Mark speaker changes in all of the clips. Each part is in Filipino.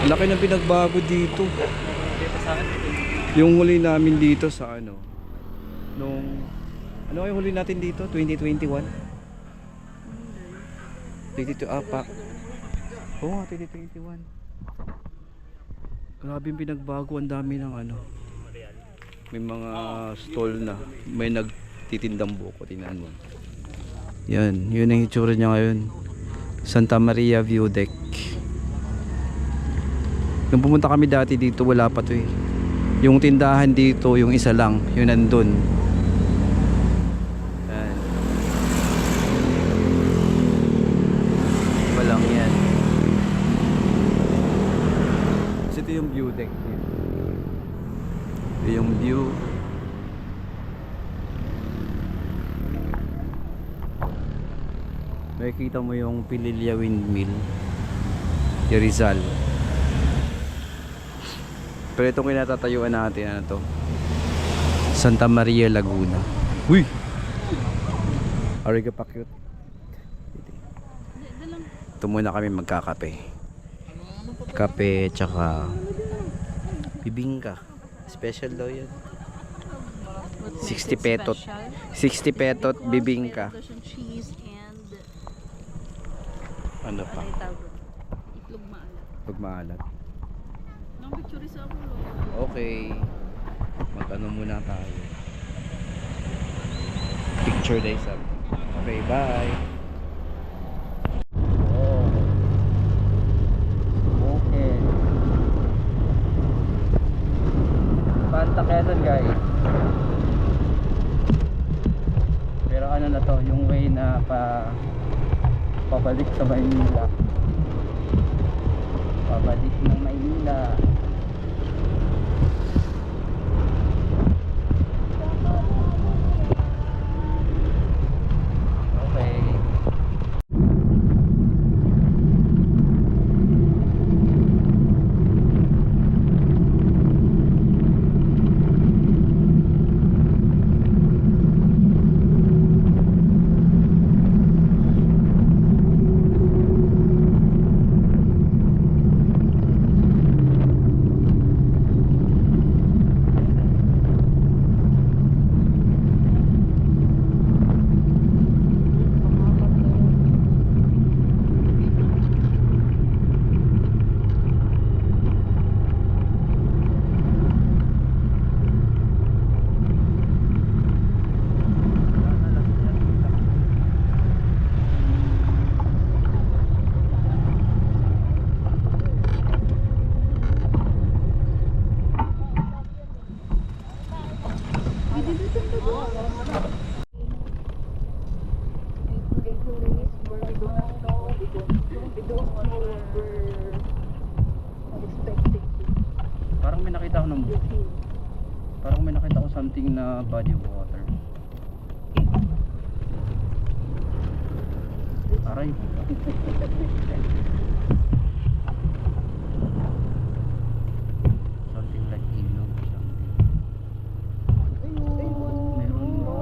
Speaker 1: Laki ng pinagbago dito.
Speaker 2: Dito sa akin,
Speaker 1: Yung huli namin dito sa ano, nung, ano yung huli natin dito? 2021? 22, pak. Oo nga, 2021. Grabe yung pinagbago, ang dami ng ano. May mga stall na, may nagtitindang buko, tingnan mo. Yan, yun ang itsura niya ngayon. Santa Maria View Deck. Nung pumunta kami dati dito, wala pa to eh. Yung tindahan dito, yung isa lang, yung nandun. Yan. Walang yan. Kasi ito yung view deck niya. Ito yung view. Makikita mo yung Pililya Windmill. Yung Rizal. Pero itong kinatatayuan natin, ano to? Santa Maria Laguna. Uy! Ariga pa cute. Ito muna kami magkakape. Kape tsaka bibingka. Special daw yan. 60 petot. 60 petot bibingka.
Speaker 3: Cheese and
Speaker 1: Ano pa?
Speaker 3: itlog maalat.
Speaker 1: Pag maalat.
Speaker 3: Nang picture sa ako.
Speaker 1: Okay. Mag-ano muna tayo. Picture day sa. Okay, bye. Oh. Okay. Panta Quezon, guys. Pero ano na to, yung way na pabalik sa Maynila. Pabalik ng Maynila. Okay. Parang may nakita ko ng parang may nakita ko something na body of water. Aray. Something like ilog something. Meron ba?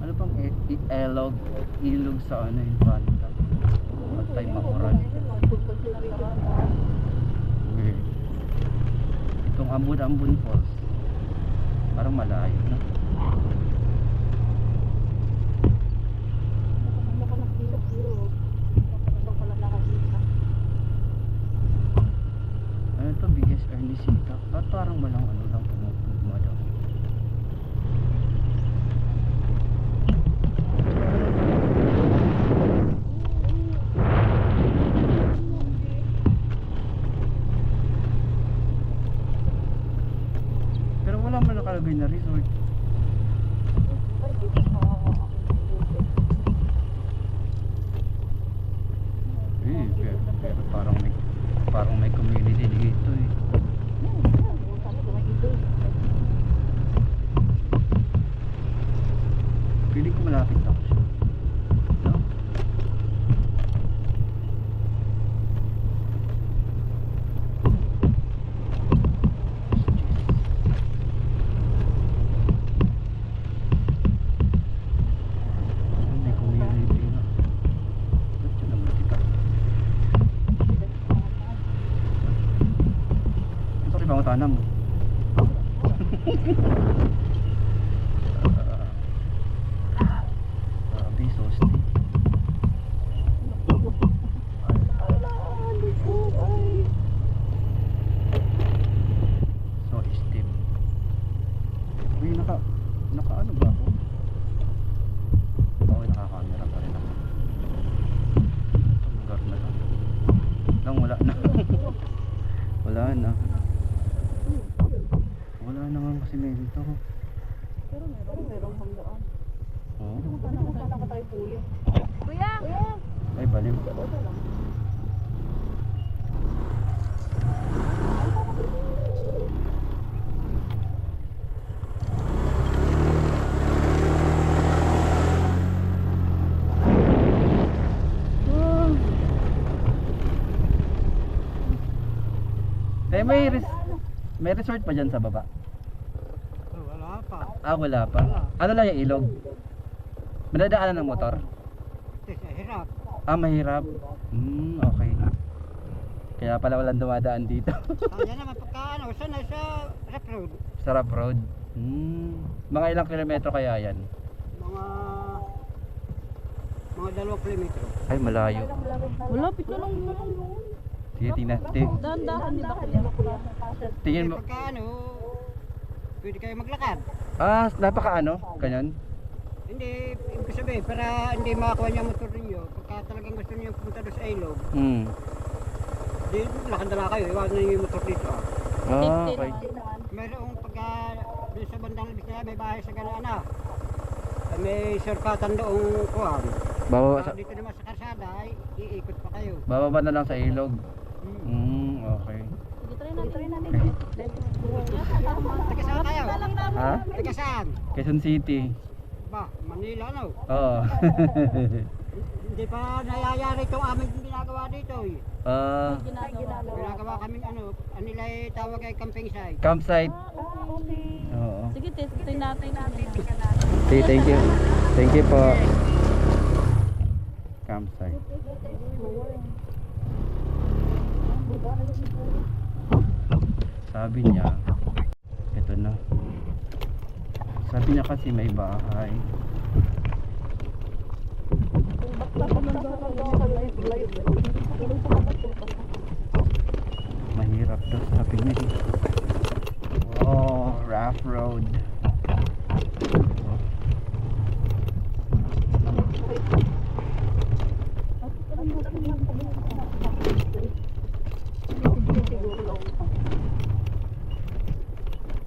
Speaker 1: Ano pang ilog sa ano yung panta? Patay makuran. Weird. Itong Ambon Falls. Parang malayo na. Ano to? Biggest Ernesita. At parang walang ano lang pumupugma daw. Pero wala man nakalagay na resort. tanam. Grabe, so steep. So steep. Uy, naka ano ba ako? Okay, naka-camera pa rin ako. Itong lugar na to. Nang wala na. Wala na. Wala na nga kasi dito.
Speaker 3: Pero meron hanggaan.
Speaker 1: Oo.
Speaker 3: Nakatay po yun. Kuya!
Speaker 1: Ay, baliw. May resort pa dyan sa baba?
Speaker 2: Wala pa.
Speaker 1: Ah, wala pa. Ano lang yung ilog? Madadaanan ng motor?
Speaker 2: Hirap.
Speaker 1: Ah, mahirap. Okay. Kaya pala walang dumadaan dito.
Speaker 2: Kaya naman pagka saan na sa rock road.
Speaker 1: Sarap road. Mga ilang kilometro kaya yan?
Speaker 2: Mga 2 kilometro.
Speaker 1: Ay, malayo.
Speaker 3: Malapit na lang.
Speaker 1: Sige, tingnan.
Speaker 3: Dahan-dahan, di ba kuya?
Speaker 1: Tingin mo.
Speaker 2: Pagka pwede kayo maglakad.
Speaker 1: Ah, napaka ganyan.
Speaker 2: Hindi, ibig sabihin, para hindi makakuha niya motor ninyo, pagka talagang gusto niyo pumunta doon sa ilog, di lakad na lang kayo, iwanan niyo yung motor dito.
Speaker 1: Ah, okay.
Speaker 2: Mayroong pagka doon sa bandang libis na may bahay sa Galaana. May surfatan doong kuhan.
Speaker 1: Bababa
Speaker 2: Dito naman sa karsada, ay iikot pa kayo.
Speaker 1: bababa na lang sa ilog. Okay.
Speaker 3: Sige, try natin.
Speaker 2: Taga saan kayo?
Speaker 1: Ha?
Speaker 2: Taga saan?
Speaker 1: Quezon City.
Speaker 2: Ba, Manila no?
Speaker 1: Oo.
Speaker 2: Hindi pa nayayari itong aming ginagawa dito eh.
Speaker 1: Ah,
Speaker 2: Ginagawa kaming anila tawag ay camping site.
Speaker 1: campsite. Oo.
Speaker 3: Sige, try natin.
Speaker 1: Okay, thank you. Thank you po. Campsite. Sabi niya, ito na. Sabi niya kasi may bahay. Mahirap daw sabi niya. Oh, rough road.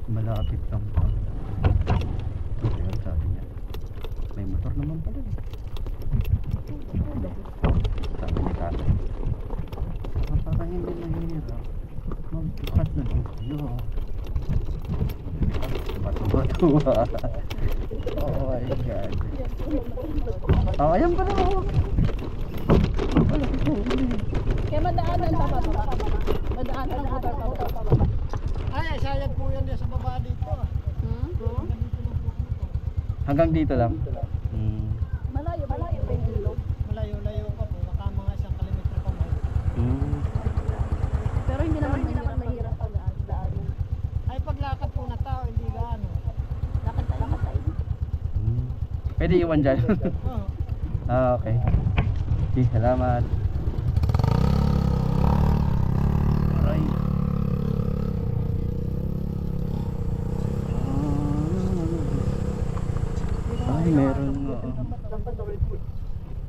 Speaker 1: Malapit lang pa. Ayan, sabi niya. May motor naman pala. Sabi ni tatay. Parang hindi mahirap. Magbukas na lang kayo. Bato-bato. Oh my God. Oh, ayan pala.
Speaker 3: Kaya madaanan pa ba? Madaanan ang motor pa ba?
Speaker 2: Ay, sayang po yan sa baba dito.
Speaker 1: Hanggang dito lang.
Speaker 3: Malayo pa yung ilog.
Speaker 2: Malayo-layo pa po, baka mga 1 kilometro pa may.
Speaker 3: Pero hindi naman mahirap pag-daanan.
Speaker 2: Ay, paglakad po na tao, hindi gaano.
Speaker 3: Lakad tayo.
Speaker 1: Pwede iwan dyan.
Speaker 2: Oo.
Speaker 1: Ah, okay. Okay, salamat. Aray. Ay, meron nga.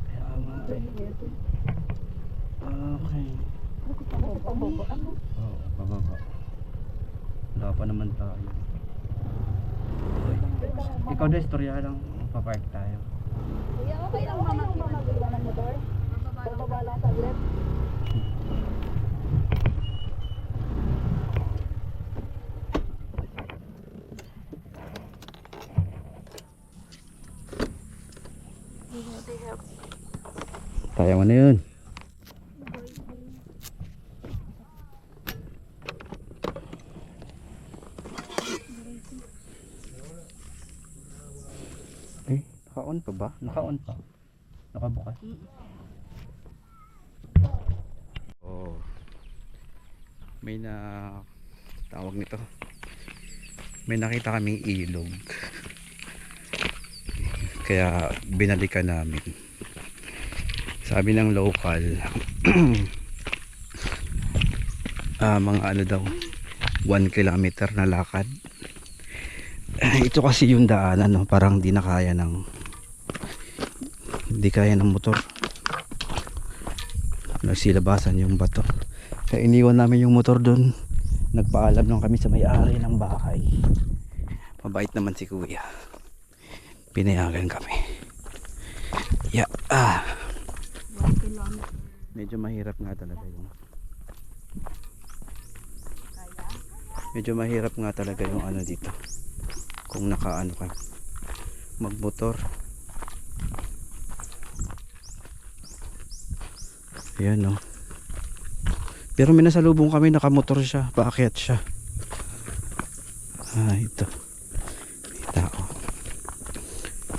Speaker 1: Kaya nga eh. Okay. Oo, bababa. Wala pa naman tayo. Uy. Ikaw na istorya lang. Papark tayo.
Speaker 3: Kuya, okay lang mamagila ng motor? Bababa lang saglit.
Speaker 1: Kaya mo na yun. Eh, naka-on pa ba? Naka-on pa. Nakabukas. Oh. May tawag nito, may nakita kaming ilog, kaya binalikan namin. Sabi ng local mga ano daw 1 kilometer na lakad. Ito kasi yung daanan, no? Parang di kaya ng motor, nagsilabasan yung bato, kaya iniwan namin yung motor doon. Nagpaalam lang kami sa may-ari ng bahay, mabait naman si kuya, pinayagan kami. Medyo mahirap nga talaga yung ano dito kung nakaano ka magmotor. Ayan, no. Pero may nasalubong kami, nakamotor siya, paakyat siya. Ito may tao,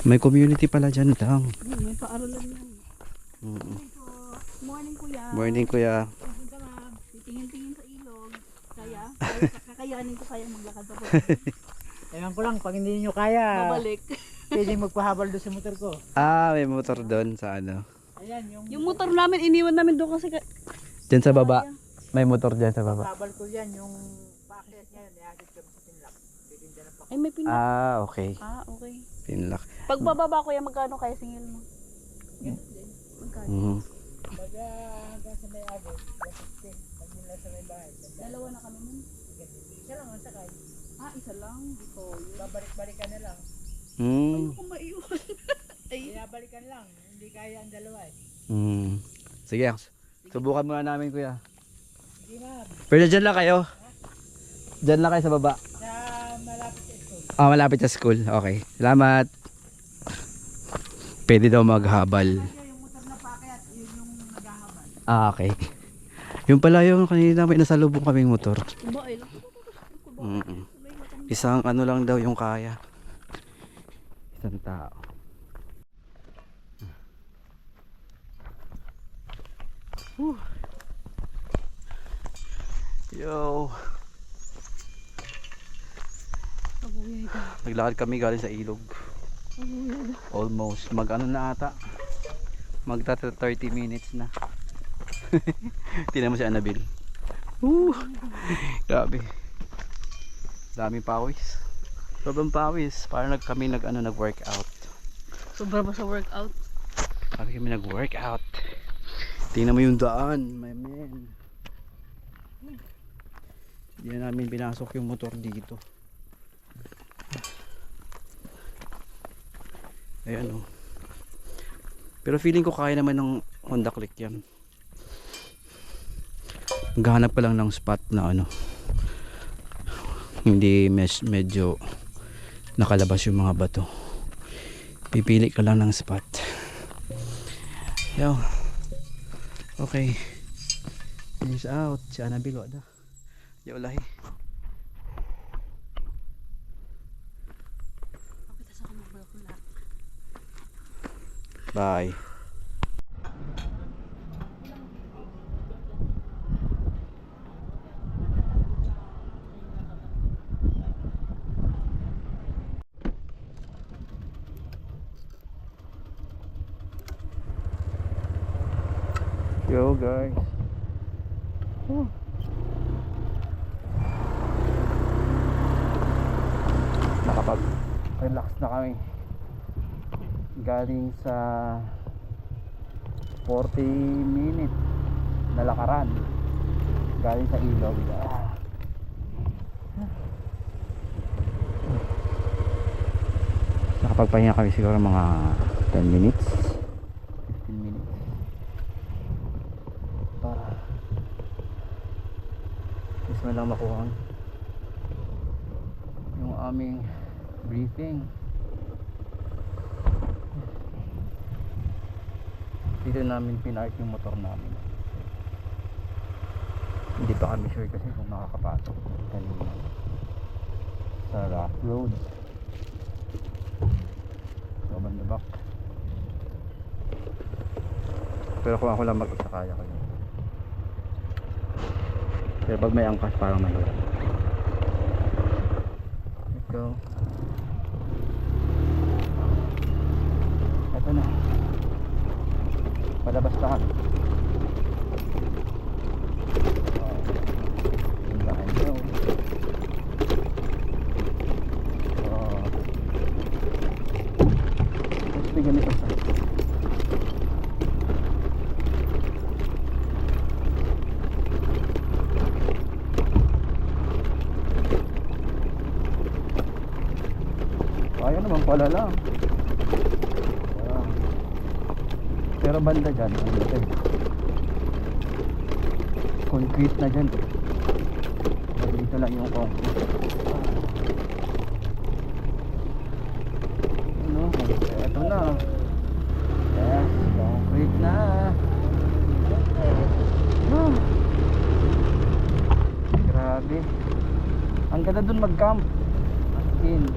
Speaker 1: may community pala dyan lang.
Speaker 3: May paaralan yan. Morning kuya.
Speaker 1: Morning kuya.
Speaker 3: Punta ka, titingin-tingin sa ilog. Kaya? Kakayanin ko kaya maglakad pa po.
Speaker 2: Ewan ko lang, pag hindi nyo kaya,
Speaker 3: Babalik.
Speaker 2: pwedeng magpahabal doon sa motor ko.
Speaker 1: May motor doon sa ano.
Speaker 2: Ayan,
Speaker 3: Yung motor namin, iniwan namin doon kasi
Speaker 1: Dyan sa baba. May motor dyan sa baba.
Speaker 2: habal ko yan, yung packet niya, niagit ko sa pinlock. Bibinda ng packet.
Speaker 3: ay may pinak.
Speaker 1: Okay.
Speaker 3: Okay.
Speaker 1: Pinlock.
Speaker 3: Pag bababa ko yan, magkano kaya singil mo? Magkano?
Speaker 2: Pag hanggang sa may agit, 15. Pag mula sa may bahay,
Speaker 3: Dalawa na kami nun.
Speaker 2: isa lang ang sakay.
Speaker 3: Isa lang. Before yun.
Speaker 2: Babalik-balikan na lang.
Speaker 3: Kung maiwan.
Speaker 2: Binabalikan lang, hindi kaya ang dalawa eh.
Speaker 1: Sige, subukan muna namin kuya.
Speaker 2: Hindi ma'am,
Speaker 1: Pero dyan lang kayo. Dyan lang kayo sa baba.
Speaker 2: sa malapit sa school.
Speaker 1: Malapit sa school. Okay. Salamat. Pwede daw maghabal.
Speaker 2: Yung motor na packet, yun yung naghahabal.
Speaker 1: Okay. Yung pala yung kanina may nasalubong kaming motor.
Speaker 3: Ba, ay lang.
Speaker 1: Isang ano lang daw yung kaya. Isang tao. Yo. Naglakad kami galing sa ilog. Almost. Mag ano na ata. Magta 30 minutes na. Tingnan mo si Annabelle. Grabe. Daming pawis. Sobrang pawis. Parang kami nag-workout.
Speaker 3: Sobra ba sa workout?
Speaker 1: Kami nag-workout. Tingnan mo yung daan, my man. Hindi na namin pinasok yung motor dito. Ayan, oh. Pero feeling ko kaya naman ng Honda Click yan. Maghahanap pa lang ng spot na ano, hindi medyo nakalabas yung mga bato. Pipili ka lang ng spot. Yo. Okay. Finish out. Si Annabelle wala. Yo lahi. Bye. Yo guys. Nakapag-relax na kami. Galing sa 40 minutes na lakaran. Galing sa ilog. Nakapagpahinga kami siguro mga 10 minutes. 15 minutes. Para gusto lang makuha yung aming briefing. Dito namin pinark yung motor namin. Hindi pa kami sure kasi kung makakapasok kanina sa rough road. So banda back. Pero kung ako lang mag-isa kaya ko yun. Pero pag may angkas parang mahirap. go. Ito na. Palabas na kami. Tindahan nyo. Tapos may ganito sa kaya naman pala lang. Ayan. Pero banda dyan ano dyan? Concrete na dyan. Dito lang yung concrete. Ano? Eto na. Yes, concrete na. Grabe. Ang ganda dun mag-camp. As in,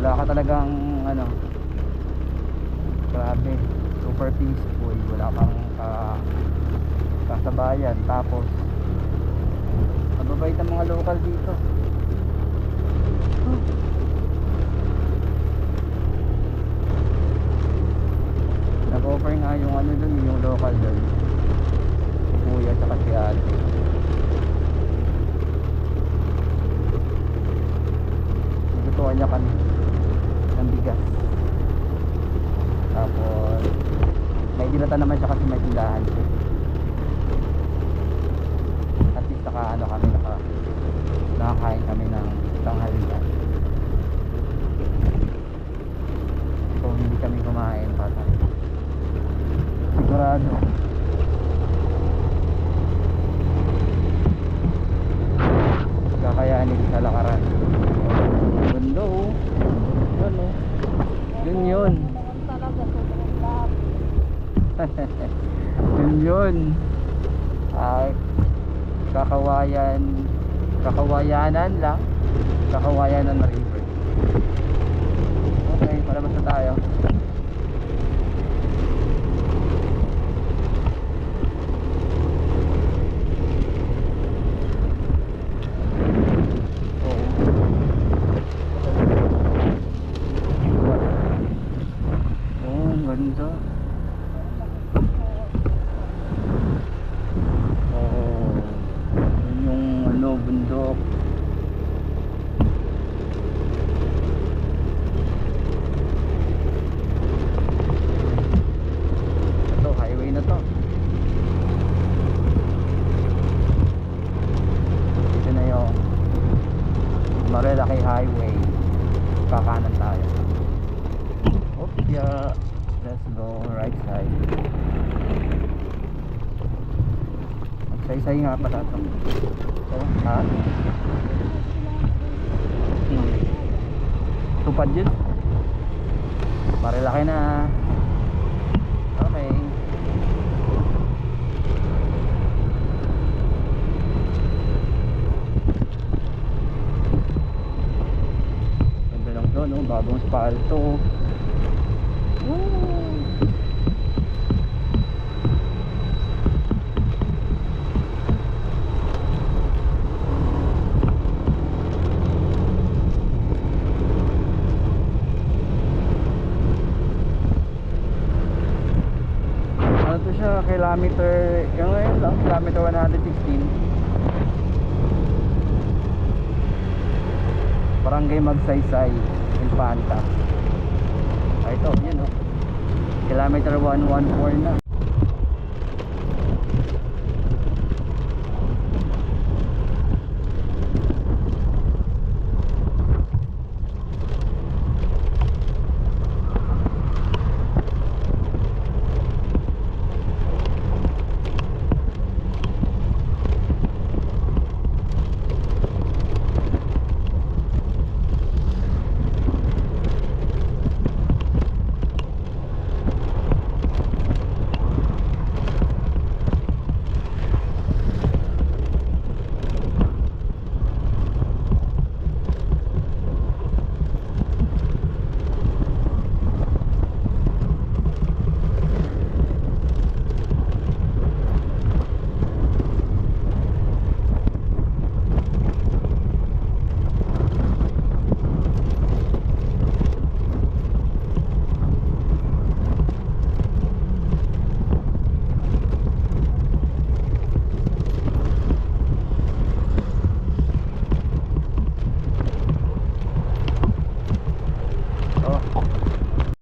Speaker 1: wala ka talagang ano, grabe, super peaceful, wala kang kasabayan. Tapos mababait ang mga local dito. Nag-offer nga yung ano dun, yung local dun, si kuya tsaka si ate. Nagutuhan niya kami ng bigas. Tapos may dilata naman siya kasi may tindahan siya. At least ano kami, nakakain kami ng tanghalian. Kung hindi kami kumain patay, sigurado kakayanin sa lakaran. Bunda oh. Ano? Yun yun.
Speaker 3: Talaga, sobrang lahat.
Speaker 1: Yun yun. Ay, kakawayanan lang. Kakawayanan na river. Okay, palabas na tayo. Oh, ang ganda. Oh, yun yung ano, bundok. Ito, highway na to. Ito na yung Marilaki Highway. Kakanan tayo. Yeah, let's go right side. Magsaysay nga pala ito. So, ha? Tupad yun. Marilaki na. Okay. Ganda lang doon, no? Bagong spalto. Ano to siya, kilometer, yung ngayon lang, kilometer 116. Barangay Magsaysay, Infanta. Ito, yun o. Kilometer 114 na.